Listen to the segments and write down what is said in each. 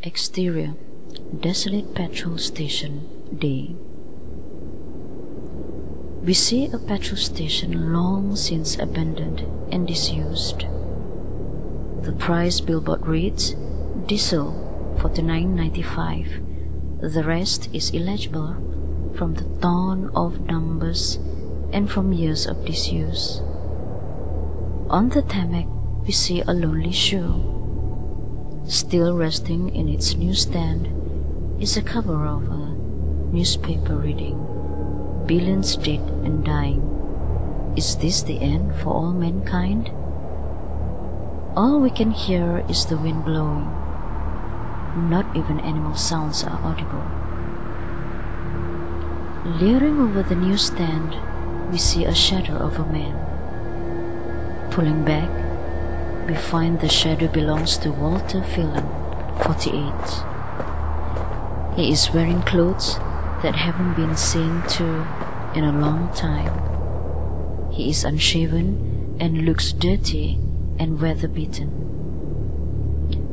Exterior, desolate petrol station, day. We see a petrol station long since abandoned and disused. The price billboard reads, diesel $49.95. The rest is illegible from the ton of numbers and from years of disuse. On the tarmac, we see a lonely shoe. Still resting in its newsstand is a cover of a newspaper reading, "Billions dead and dying. Is this the end for all mankind?" All we can hear is the wind blowing. Not even animal sounds are audible. Leering over the newsstand, we see a shadow of a man. Pulling back, we find the shadow belongs to Walter Phelan, 48. He is wearing clothes that haven't been seen to in a long time. He is unshaven and looks dirty and weather-beaten.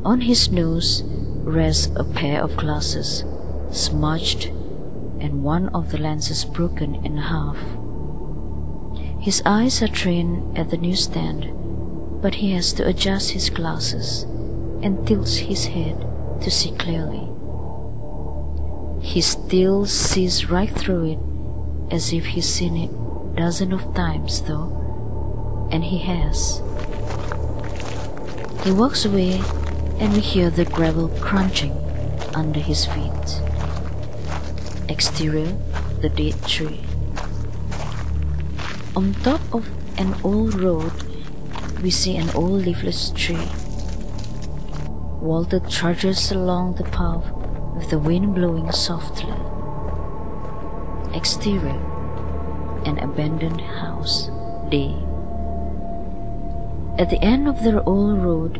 On his nose rests a pair of glasses, smudged and one of the lenses broken in half. His eyes are trained at the newsstand, but he has to adjust his glasses and tilts his head to see clearly. He still sees right through it, as if he's seen it dozens of times though, and he has. He walks away and we hear the gravel crunching under his feet. Exterior, the dead tree. On top of an old road, we see an old leafless tree. Walter trudges along the path with the wind blowing softly. Exterior, an abandoned house, day. At the end of the old road,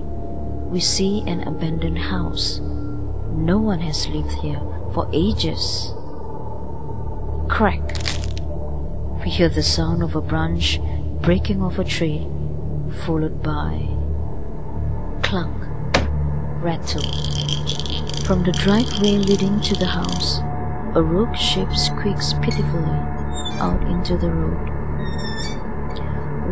we see an abandoned house. No one has lived here for ages. Crack! We hear the sound of a branch breaking off a tree, followed by clunk, rattle. From the driveway leading to the house, a rogue shape squeaks pitifully out into the road.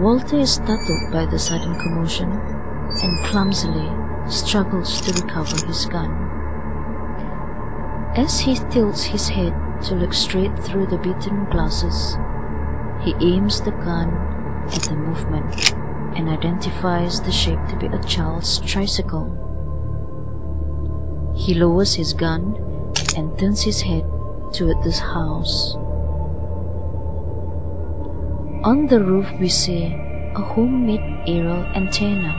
Walter is startled by the sudden commotion and clumsily struggles to recover his gun. As he tilts his head to look straight through the beaten glasses, he aims the gun at the movement and identifies the shape to be a child's tricycle. He lowers his gun and turns his head toward this house. On the roof we see a homemade aerial antenna.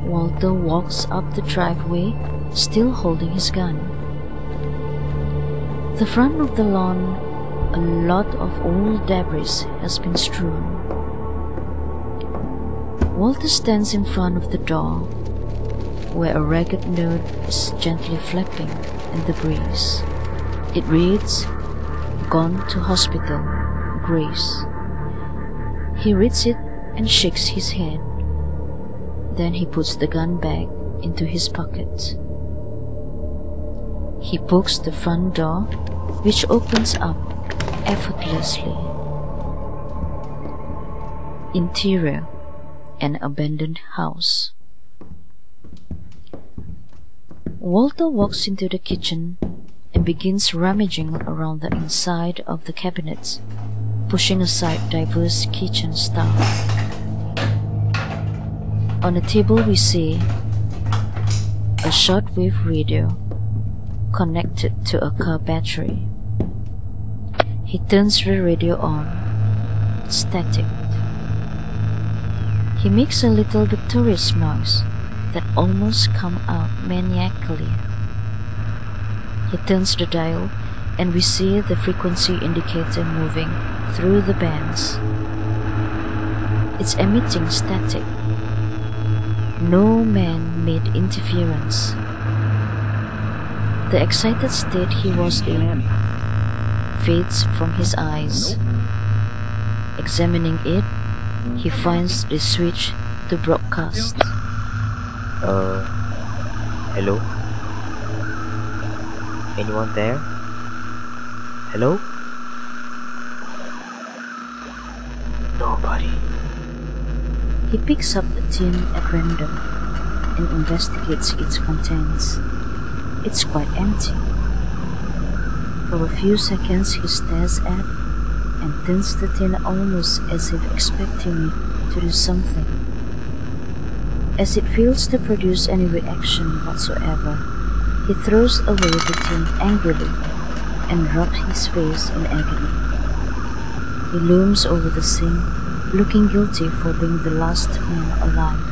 Walter walks up the driveway, still holding his gun. The front of the lawn, a lot of old debris has been strewn. Walter stands in front of the door, where a ragged note is gently flapping in the breeze. It reads, "Gone to hospital, Grace." He reads it and shakes his head. Then he puts the gun back into his pocket. He pokes the front door, which opens up effortlessly. Interior, an abandoned house. Walter walks into the kitchen and begins rummaging around the inside of the cabinets, pushing aside diverse kitchen stuff. On the table we see a shortwave radio connected to a car battery. He turns the radio on, static. He makes a little victorious noise that almost comes out maniacally. He turns the dial and we see the frequency indicator moving through the bands. It's emitting static. No man-made interference. The excited state he was in fades from his eyes. Examining it, he finds the switch to broadcast. Hello? Anyone there? Hello? Nobody. He picks up the tin at random and investigates its contents. It's quite empty. For a few seconds he stares at and turns the tin almost as if expecting it to do something. As it fails to produce any reaction whatsoever, he throws away the tin angrily and rubs his face in agony. He looms over the sink, looking guilty for being the last man alive.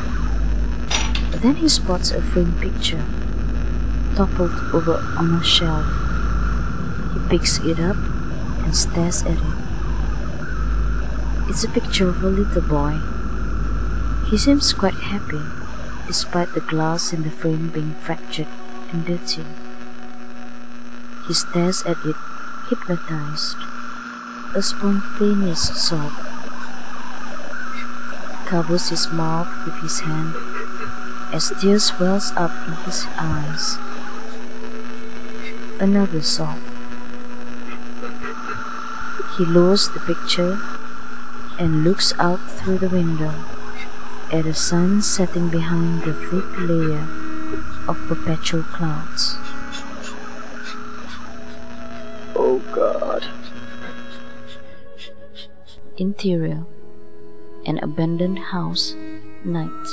Then he spots a framed picture, toppled over on a shelf. He picks it up and stares at it. It's a picture of a little boy. He seems quite happy, despite the glass in the frame being fractured and dirty. He stares at it, hypnotized. A spontaneous sob covers his mouth with his hand as tears wells up in his eyes. Another sob. He lowers the picture and looks out through the window at the sun setting behind the thick layer of perpetual clouds. Oh God. Interior: an abandoned house, night.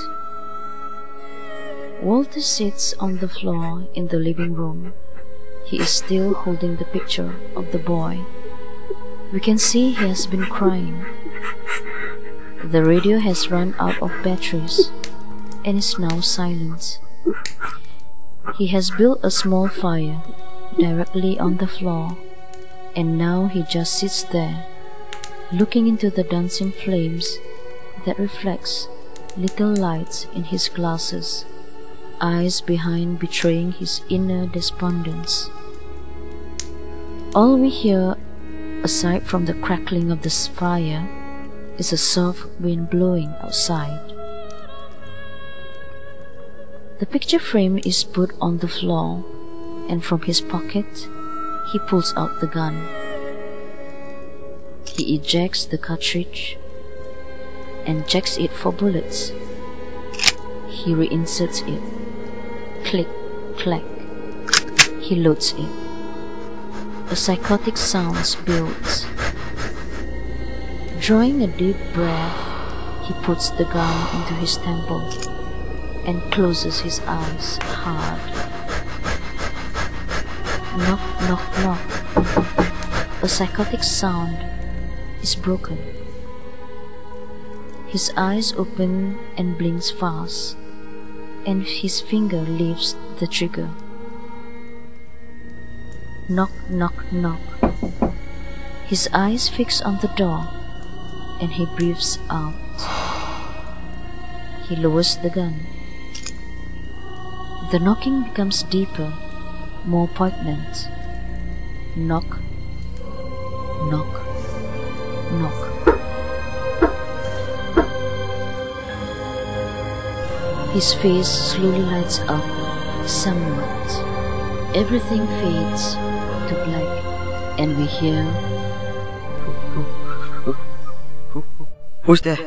Walter sits on the floor in the living room. He is still holding the picture of the boy. We can see he has been crying. The radio has run out of batteries and is now silent. He has built a small fire directly on the floor, and now he just sits there, looking into the dancing flames that reflects little lights in his glasses, eyes behind betraying his inner despondence. All we hear, aside from the crackling of the fire, is a soft wind blowing outside. The picture frame is put on the floor, and from his pocket he pulls out the gun. He ejects the cartridge and checks it for bullets. He reinserts it. Click, clack. He loads it. A psychotic sound builds. Drawing a deep breath, he puts the gun into his temple and closes his eyes hard. Knock, knock, knock. A psychotic sound is broken. His eyes open and blinks fast, and his finger lifts the trigger. Knock, knock, knock. His eyes fix on the door, and he breathes out. He lowers the gun. The knocking becomes deeper, more poignant. Knock, knock, knock. His face slowly lights up somewhat. Everything fades to black, and we hear, Who's there?